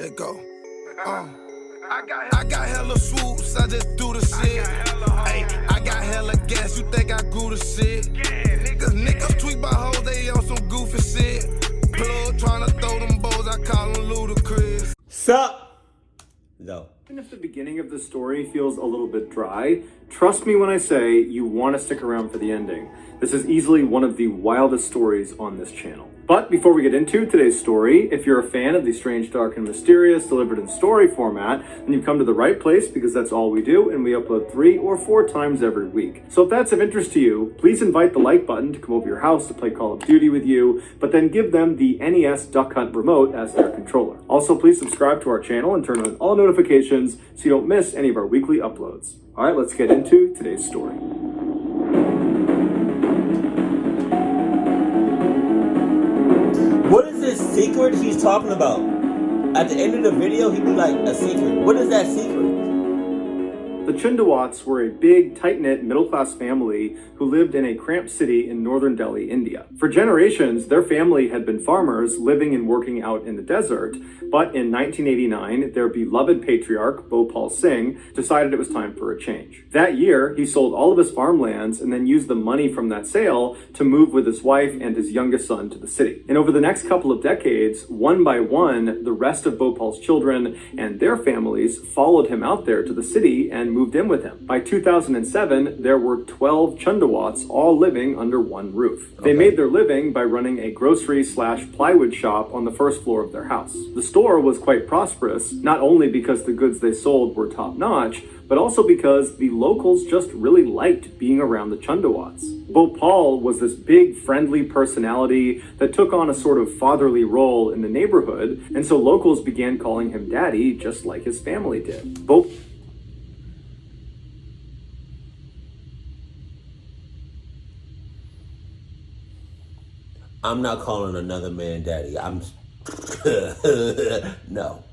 Let go. I got hella swoops, I just do the shit. Hey, I got hella gas, you think I grew the shit? Niggas tweet by hoes, they on some goofy shit. Plug tryna throw them bows, I call them ludicrous. Sup? No. Even if the beginning of the story feels a little bit dry, trust me when I say you want to stick around for the ending. This is easily one of the wildest stories on this channel. But before we get into today's story, if you're a fan of the strange, dark, and mysterious delivered in story format, then you've come to the right place because that's all we do, and we upload 3 or 4 times every week. So if that's of interest to you, please invite the like button to come over your house to play Call of Duty with you, but then give them the NES Duck Hunt remote as their controller. Also, please subscribe to our channel and turn on all notifications so you don't miss any of our weekly uploads. All right, let's get into today's story. What is this secret he's talking about? At the end of the video, he'd be like, a secret. What is that secret? The Chundawats were a big, tight-knit, middle-class family who lived in a cramped city in northern Delhi, India. For generations, their family had been farmers living and working out in the desert, but in 1989, their beloved patriarch, Bhopal Singh, decided it was time for a change. That year, he sold all of his farmlands and then used the money from that sale to move with his wife and his youngest son to the city. And over the next couple of decades, one by one, the rest of Bhopal's children and their families followed him out there to the city and moved in with him. By 2007, there were 12 Chundawats all living under one roof. They made their living by running a grocery/plywood shop on the first floor of their house. The store was quite prosperous, not only because the goods they sold were top-notch, but also because the locals just really liked being around the Chundawats. Bhopal was this big, friendly personality that took on a sort of fatherly role in the neighborhood, and so locals began calling him Daddy just like his family did. I'm not calling another man daddy. No.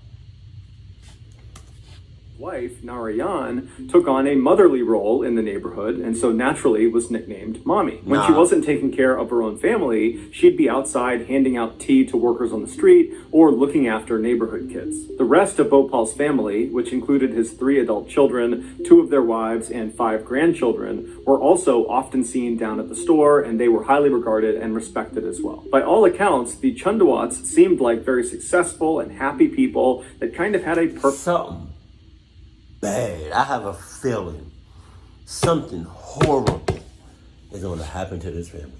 Wife, Narayan, took on a motherly role in the neighborhood and so naturally was nicknamed Mommy. When she wasn't taking care of her own family, she'd be outside handing out tea to workers on the street or looking after neighborhood kids. The rest of Bhopal's family, which included his 3 adult children, 2 of their wives, and 5 grandchildren, were also often seen down at the store, and they were highly regarded and respected as well. By all accounts, the Chundawats seemed like very successful and happy people that kind of had a Something bad. I have a feeling something horrible is going to happen to this family.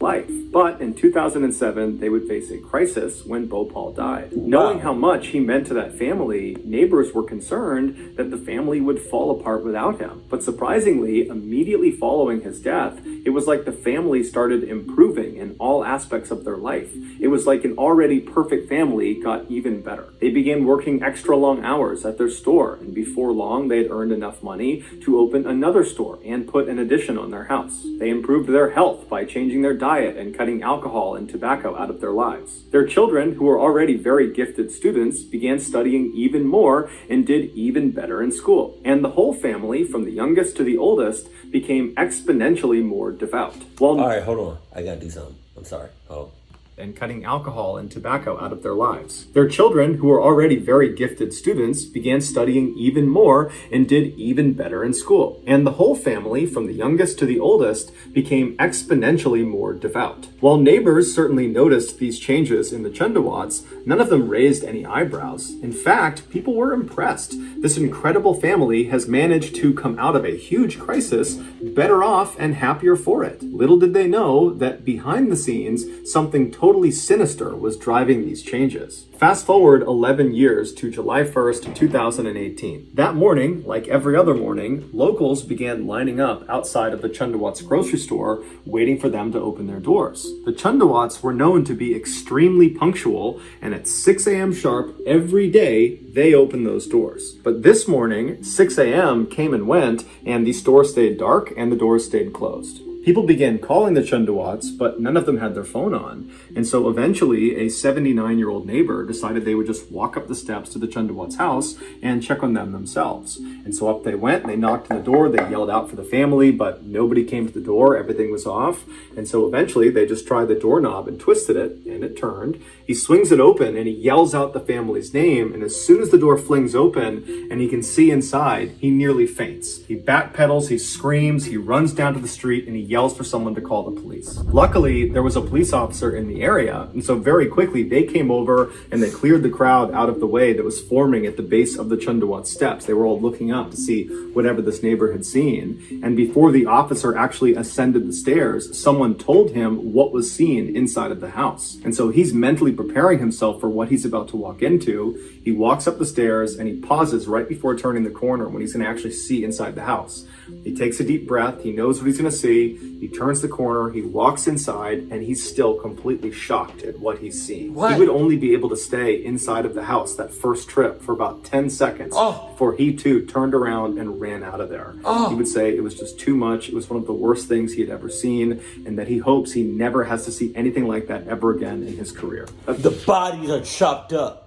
Life. But in 2007, they would face a crisis when Bhopal died. Knowing how much he meant to that family, neighbors were concerned that the family would fall apart without him. But surprisingly, immediately following his death, it was like the family started improving in all aspects of their life. It was like an already perfect family got even better. They began working extra long hours at their store, and before long, they had earned enough money to open another store and put an addition on their house. They improved their health by changing their diet and cutting alcohol and tobacco out of their lives. Their children, who were already very gifted students, began studying even more and did even better in school. And the whole family, from the youngest to the oldest, became exponentially more devout. All right, hold on. I gotta do something. I'm sorry. Hold on. And cutting alcohol and tobacco out of their lives. Their children, who were already very gifted students, began studying even more and did even better in school. And the whole family, from the youngest to the oldest, became exponentially more devout. While neighbors certainly noticed these changes in the Chundawats, none of them raised any eyebrows. In fact, people were impressed. This incredible family has managed to come out of a huge crisis better off and happier for it. Little did they know that behind the scenes, something totally sinister was driving these changes. Fast forward 11 years to July 1st, 2018. That morning, like every other morning, locals began lining up outside of the Chundawats grocery store, waiting for them to open their doors. The Chundawats were known to be extremely punctual, and at 6 a.m. sharp every day, they opened those doors. But this morning, 6 a.m. came and went, and the store stayed dark and the doors stayed closed. People began calling the Chundawats, but none of them had their phone on. And so eventually a 79-year-old neighbor decided they would just walk up the steps to the Chundawats' house and check on them themselves. And so up they went, they knocked on the door, they yelled out for the family, but nobody came to the door, everything was off. And so eventually they just tried the doorknob and twisted it, and it turned. He swings it open and he yells out the family's name, and as soon as the door flings open and he can see inside, he nearly faints. He backpedals, he screams, he runs down to the street, and he yells for someone to call the police. Luckily, there was a police officer in the area, and so very quickly they came over and they cleared the crowd out of the way that was forming at the base of the Chundawat steps. They were all looking up to see whatever this neighbor had seen. And before the officer actually ascended the stairs, someone told him what was seen inside of the house. And so he's mentally preparing himself for what he's about to walk into. He walks up the stairs and he pauses right before turning the corner when he's going to actually see inside the house. He takes a deep breath. He knows what he's going to see. He turns the corner. He walks inside, and he's still completely shocked at what he's seeing. What? He would only be able to stay inside of the house that first trip for about 10 seconds before he too turned around and ran out of there. He would say it was just too much. It was one of the worst things he had ever seen, and that he hopes he never has to see anything like that ever again in his career. The bodies are chopped up.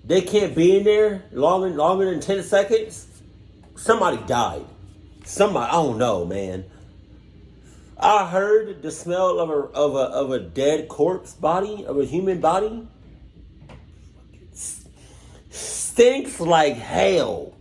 They can't be in there longer than 10 seconds. Somebody died. Somebody, I don't know, man. I heard the smell of a dead corpse body, of a human body. Stinks like hell.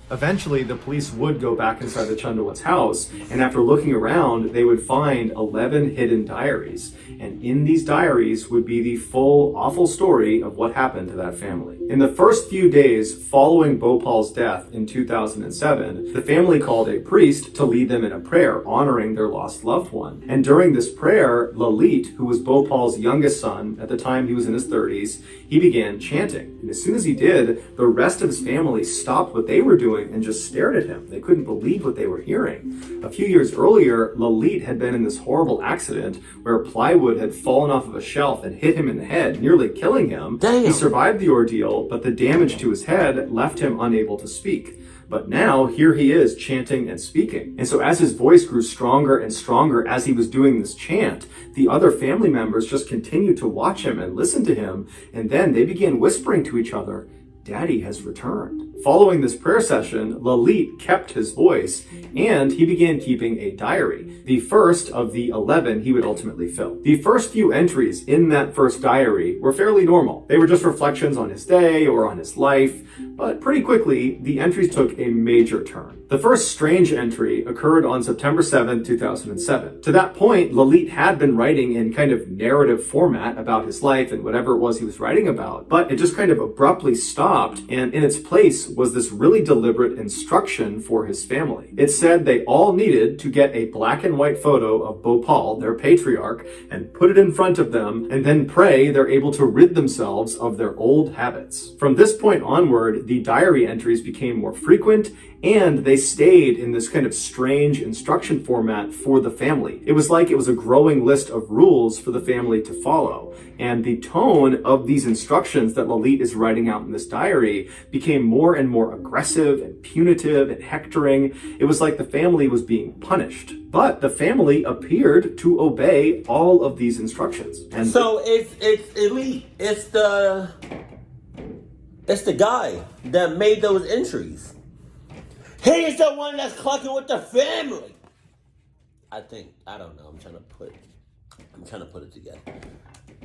Eventually, the police would go back inside the Chundawats' house, and after looking around, they would find 11 hidden diaries. And in these diaries would be the full, awful story of what happened to that family. In the first few days following Bhopal's death in 2007, the family called a priest to lead them in a prayer honoring their lost loved one. And during this prayer, Lalit, who was Bhopal's youngest son, at the time he was in his 30s, he began chanting. And as soon as he did, the rest of his family stopped what they were doing and just stared at him. They couldn't believe what they were hearing. A few years earlier, Lalit had been in this horrible accident where plywood had fallen off of a shelf and hit him in the head, nearly killing him. Damn. He survived the ordeal, but the damage to his head left him unable to speak. But now, here he is chanting and speaking. And so as his voice grew stronger and stronger as he was doing this chant, the other family members just continued to watch him and listen to him. And then they began whispering to each other, "Daddy has returned." Following this prayer session, Lalit kept his voice, and he began keeping a diary, the first of the 11 he would ultimately fill. The first few entries in that first diary were fairly normal. They were just reflections on his day or on his life, but pretty quickly, the entries took a major turn. The first strange entry occurred on September 7, 2007. To that point, Lalit had been writing in kind of narrative format about his life and whatever it was he was writing about, but it just kind of abruptly stopped, and in its place was this really deliberate instruction for his family. It said they all needed to get a black and white photo of Bhopal, their patriarch, and put it in front of them, and then pray they're able to rid themselves of their old habits. From this point onward, the diary entries became more frequent, and they stayed in this kind of strange instruction format for the family. It was like it was a growing list of rules for the family to follow. And the tone of these instructions that Lalit is writing out in this diary became more and more aggressive and punitive and hectoring. It was like the family was being punished. But the family appeared to obey all of these instructions. And so it's elite. It's the guy that made those entries. He's the one that's clucking with the family. I don't know. I'm trying to put it together.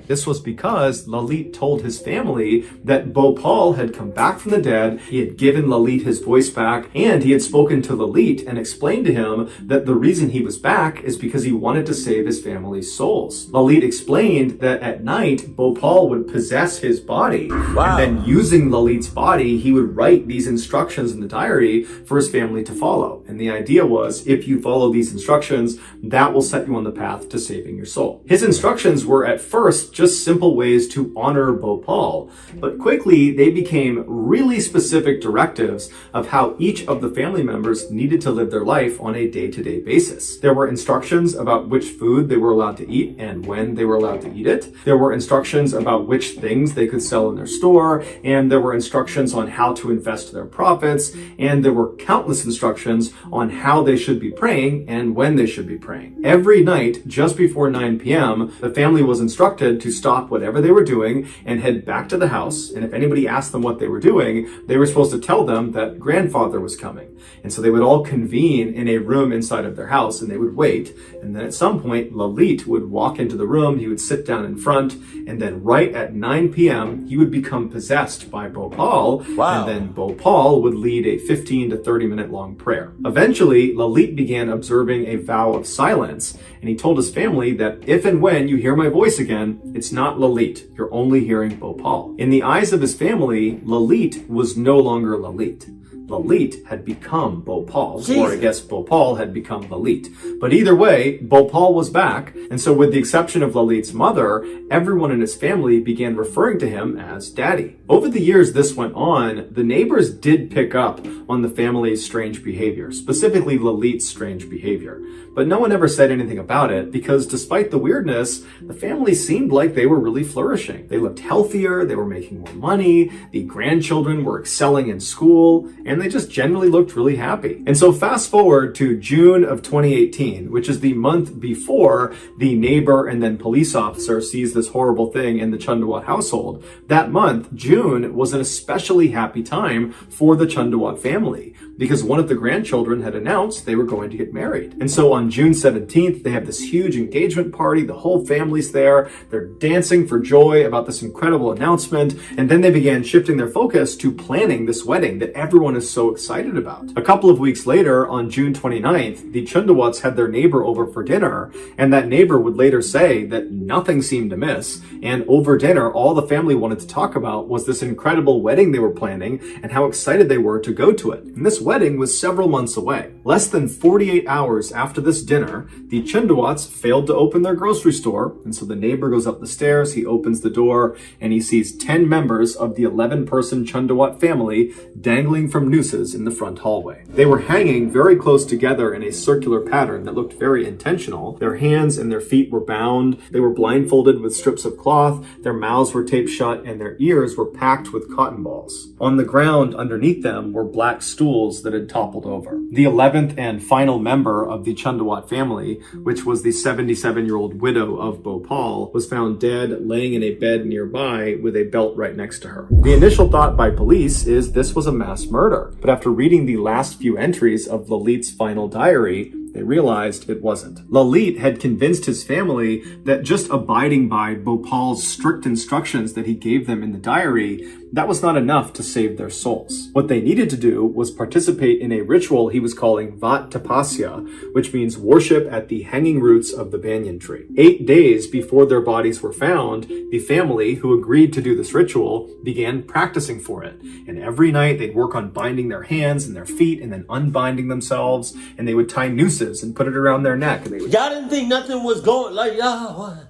This was because Lalit told his family that Bhopal had come back from the dead, he had given Lalit his voice back, and he had spoken to Lalit and explained to him that the reason he was back is because he wanted to save his family's souls. Lalit explained that at night, Bhopal would possess his body, and then using Lalit's body, he would write these instructions in the diary for his family to follow. And the idea was, if you follow these instructions, that will set you on the path to saving your soul. His instructions were at first just simple ways to honor Bhopal. But quickly, they became really specific directives of how each of the family members needed to live their life on a day-to-day basis. There were instructions about which food they were allowed to eat and when they were allowed to eat it. There were instructions about which things they could sell in their store, and there were instructions on how to invest their profits, and there were countless instructions on how they should be praying and when they should be praying. Every night, just before 9 p.m., the family was instructed to stop whatever they were doing and head back to the house, and if anybody asked them what they were doing, they were supposed to tell them that grandfather was coming. And so they would all convene in a room inside of their house, and they would wait, and then at some point, Lalit would walk into the room, he would sit down in front, and then right at 9 p.m., he would become possessed by Bhopal, Wow. and then Bhopal would lead a 15 to 30 minute long prayer. Eventually, Lalit began observing a vow of silence, and he told his family that if and when you hear my voice again, it's not Lalit, you're only hearing Bhopal. In the eyes of his family, Lalit was no longer Lalit. Lalit had become Bhopal, or I guess Bhopal had become Lalit. But either way, Bhopal was back, and so with the exception of Lalit's mother, everyone in his family began referring to him as Daddy. Over the years this went on, the neighbors did pick up on the family's strange behavior, specifically Lalit's strange behavior. But no one ever said anything about it because despite the weirdness, the family seemed like they were really flourishing. They looked healthier, they were making more money, the grandchildren were excelling in school, and they just generally looked really happy. And so fast forward to June of 2018, which is the month before the neighbor and then police officer sees this horrible thing in the Chundawat household. That month, June, was an especially happy time for the Chundawat family because one of the grandchildren had announced they were going to get married. And so on June 17th, they have this huge engagement party. The whole family's there. They're dancing for joy about this incredible announcement. And then they began shifting their focus to planning this wedding that everyone is so excited about. A couple of weeks later, on June 29th, the Chundawats had their neighbor over for dinner, and that neighbor would later say that nothing seemed amiss, and over dinner, all the family wanted to talk about was this incredible wedding they were planning and how excited they were to go to it. And this wedding was several months away. Less than 48 hours after this dinner, the Chundawats failed to open their grocery store, and so the neighbor goes up the stairs, he opens the door, and he sees 10 members of the 11-person Chundawat family dangling from nooses in the front hallway. They were hanging very close together in a circular pattern that looked very intentional. Their hands and their feet were bound, they were blindfolded with strips of cloth, their mouths were taped shut, and their ears were packed with cotton balls. On the ground underneath them were black stools that had toppled over. The 11th and final member of the Chundawat family, which was the 77-year-old widow of Bhopal, was found dead laying in a bed nearby with a belt right next to her. The initial thought by police is this was a mass murder, but after reading the last few entries of Lalit's final diary, they realized it wasn't. Lalit had convinced his family that just abiding by Bhopal's strict instructions that he gave them in the diary, that was not enough to save their souls. What they needed to do was participate in a ritual he was calling Vat Tapasya, which means worship at the hanging roots of the banyan tree. 8 days before their bodies were found, the family, who agreed to do this ritual, began practicing for it. And every night they'd work on binding their hands and their feet and then unbinding themselves, and they would tie nooses and put it around their neck. And they would... Y'all didn't think nothing was going, like, y'all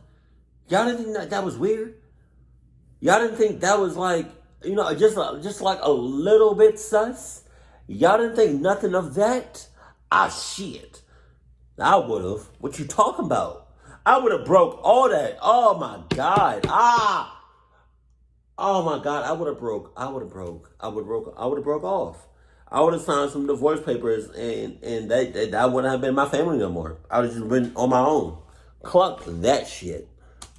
didn't think that was weird? Y'all didn't think that was like, you know, just like a little bit sus? Y'all didn't think nothing of that? Ah, shit. I would have. What you talking about? I would have broke all that. Oh, my God. Oh, my God. I would have broke off. I would have signed some divorce papers and that wouldn't have been my family no more. I would have just been on my own. Cluck that shit.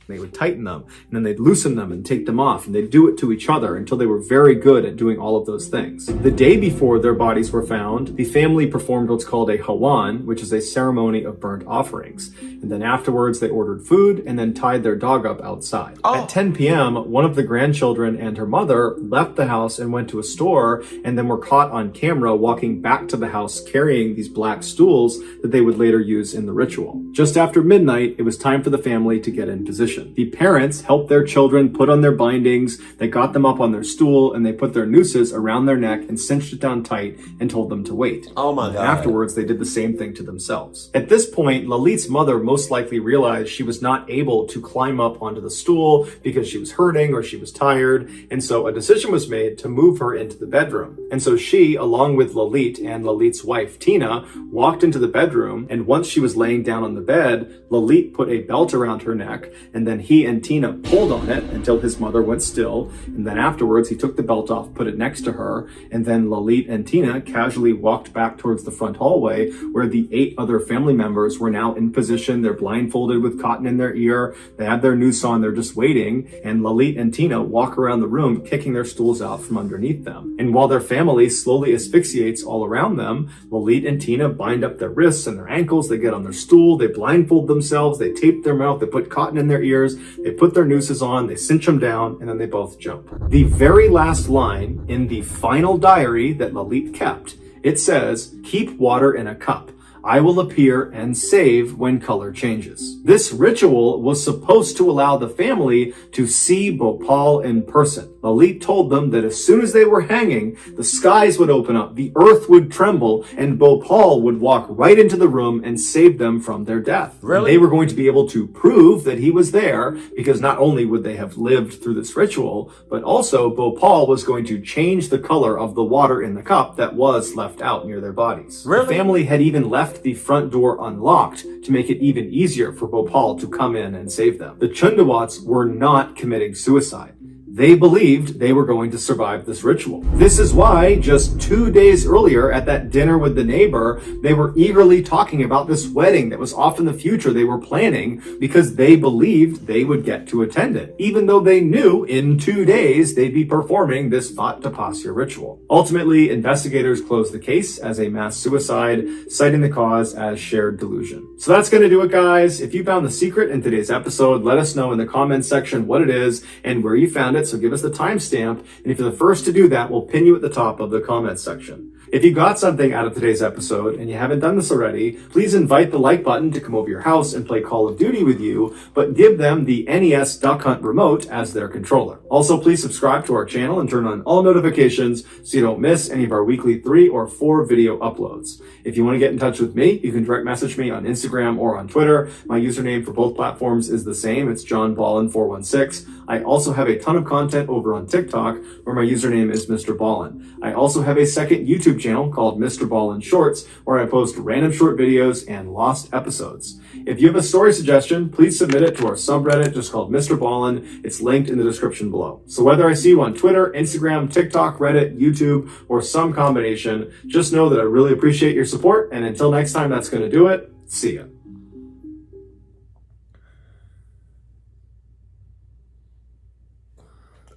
They would tighten them, and then they'd loosen them and take them off, and they'd do it to each other until they were very good at doing all of those things. The day before their bodies were found, the family performed what's called a hawan, which is a ceremony of burnt offerings. And then afterwards, they ordered food and then tied their dog up outside. At 10 p.m., one of the grandchildren and her mother left the house and went to a store, and then were caught on camera walking back to the house carrying these black stools that they would later use in the ritual. Just after midnight, it was time for the family to get in position. position. The parents helped their children put on their bindings, they got them up on their stool, and they put their nooses around their neck and cinched it down tight and told them to wait. Oh my God. Afterwards, they did the same thing to themselves. At this point, Lalit's mother most likely realized she was not able to climb up onto the stool because she was hurting or she was tired, and so a decision was made to move her into the bedroom. And so she, along with Lalit and Lalit's wife, Tina, walked into the bedroom, and once she was laying down on the bed, Lalit put a belt around her neck, and then he and Tina pulled on it until his mother went still, and then afterwards he took the belt off, put it next to her, and then Lalit and Tina casually walked back towards the front hallway where the 8 other family members were now in position. They're blindfolded with cotton in their ear, they have their noose on, they're just waiting, and Lalit and Tina walk around the room kicking their stools out from underneath them. And while their family slowly asphyxiates all around them, Lalit and Tina bind up their wrists and their ankles, they get on their stool, they blindfold themselves, they tape their mouth, they put cotton in their ears, they put their nooses on, they cinch them down, and then they both jump. The very last line in the final diary that Lalit kept, it says, "Keep water in a cup. I will appear and save when color changes." This ritual was supposed to allow the family to see Bhopal in person. Lalit told them that as soon as they were hanging, the skies would open up, the earth would tremble, and Bhopal would walk right into the room and save them from their death. Really? They were going to be able to prove that he was there, because not only would they have lived through this ritual, but also Bhopal was going to change the color of the water in the cup that was left out near their bodies. Really? The family had even left the front door unlocked to make it even easier for Bhopal to come in and save them. The Chundawats were not committing suicide. They believed they were going to survive this ritual. This is why just 2 days earlier at that dinner with the neighbor, they were eagerly talking about this wedding that was off in the future they were planning, because they believed they would get to attend it, even though they knew in 2 days they'd be performing this Vat Tapasya ritual. Ultimately, investigators closed the case as a mass suicide, citing the cause as shared delusion. So that's going to do it, guys. If you found the secret in today's episode, let us know in the comments section what it is and where you found it. So give us the timestamp, and if you're the first to do that, we'll pin you at the top of the comments section. If you got something out of today's episode and you haven't done this already, please invite the like button to come over your house and play Call of Duty with you, but give them the NES Duck Hunt remote as their controller. Also, please subscribe to our channel and turn on all notifications so you don't miss any of our weekly 3 or 4 video uploads. If you want to get in touch with me, you can direct message me on Instagram or on Twitter. My username for both platforms is the same. It's JohnBallen416. I also have a ton of content over on TikTok where my username is Mr. Ballen. I also have a second YouTube channel called Mr. Ballen Shorts where I post random short videos and lost episodes. If you have a story suggestion, please submit it to our subreddit just called Mr. Ballen. It's linked in the description below. So whether I see you on Twitter, Instagram, TikTok, Reddit, YouTube, or some combination, just know that I really appreciate your support. And until next time, that's going to do it. See ya.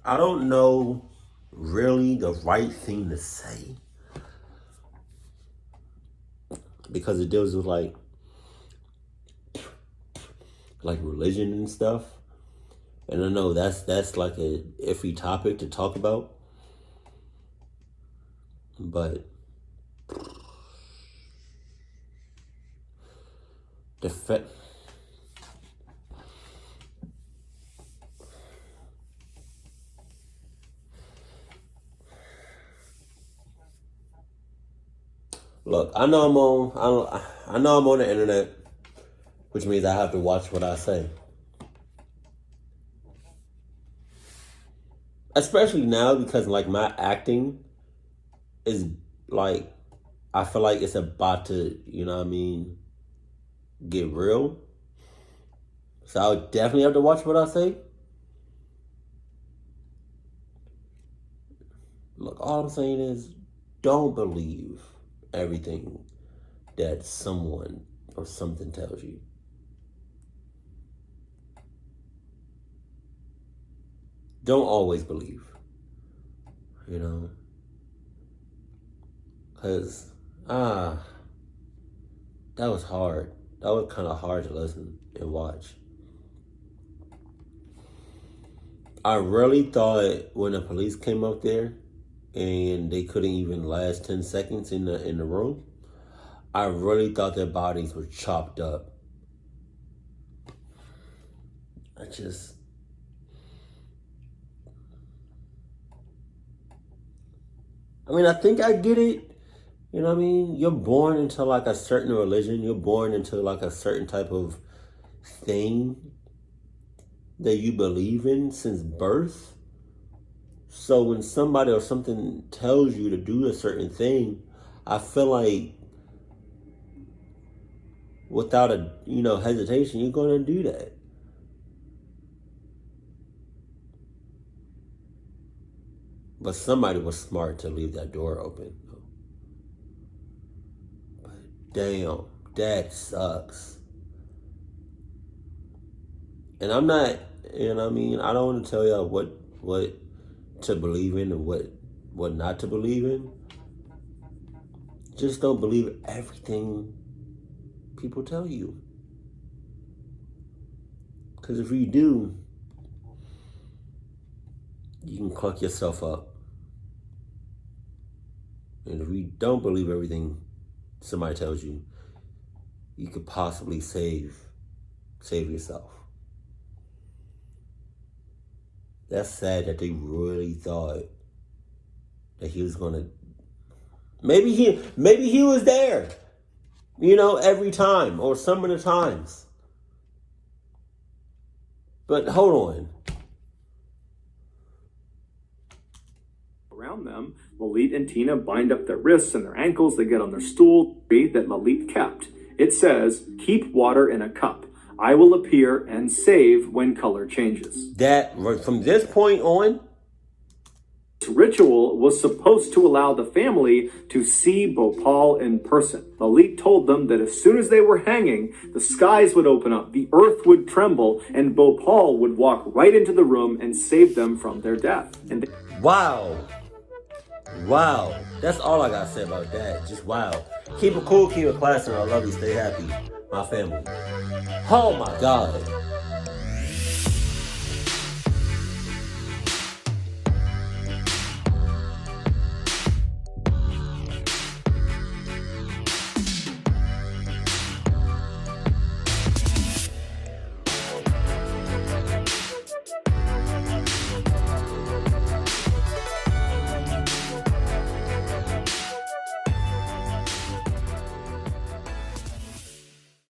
I don't know really the right thing to say, because it deals with like religion and stuff, and I know that's like a iffy topic to talk about, but the fact. Look, I know I'm on the internet, which means I have to watch what I say. Especially now, because like my acting is like, I feel like it's about to, you know what I mean, get real. So I would definitely have to watch what I say. Look, all I'm saying is, don't believe everything that someone or something tells you. Don't always believe, you know, because that was hard. That was kind of hard to listen and watch. I really thought when the police came up there and they couldn't even last 10 seconds in the room, I really thought their bodies were chopped up. I think I get it. You know what I mean? You're born into like a certain religion. You're born into like a certain type of thing that you believe in since birth. So when somebody or something tells you to do a certain thing, I feel like without a hesitation, you're gonna do that. But somebody was smart to leave that door open. But damn, that sucks. And I'm not, I don't want to tell y'all what to believe in and what not to believe in. Just don't believe everything people tell you. Because if you do, you can cluck yourself up. And if you don't believe everything somebody tells you, you could possibly save yourself. That's sad that they really thought that he was gonna. Maybe he was there, every time or some of the times. But hold on. Around them, Lalit and Tina bind up their wrists and their ankles. They get on their stool that Lalit kept. It says, "Keep water in a cup. I will appear and save when color changes." That from this point on, this ritual was supposed to allow the family to see Bhopal in person. Lalit told them that as soon as they were hanging, the skies would open up, the earth would tremble, and Bhopal would walk right into the room and save them from their death. And wow. That's all I gotta say about that. Just wow. Keep it cool, keep it classy. I love you. Stay happy. My family. Oh my God.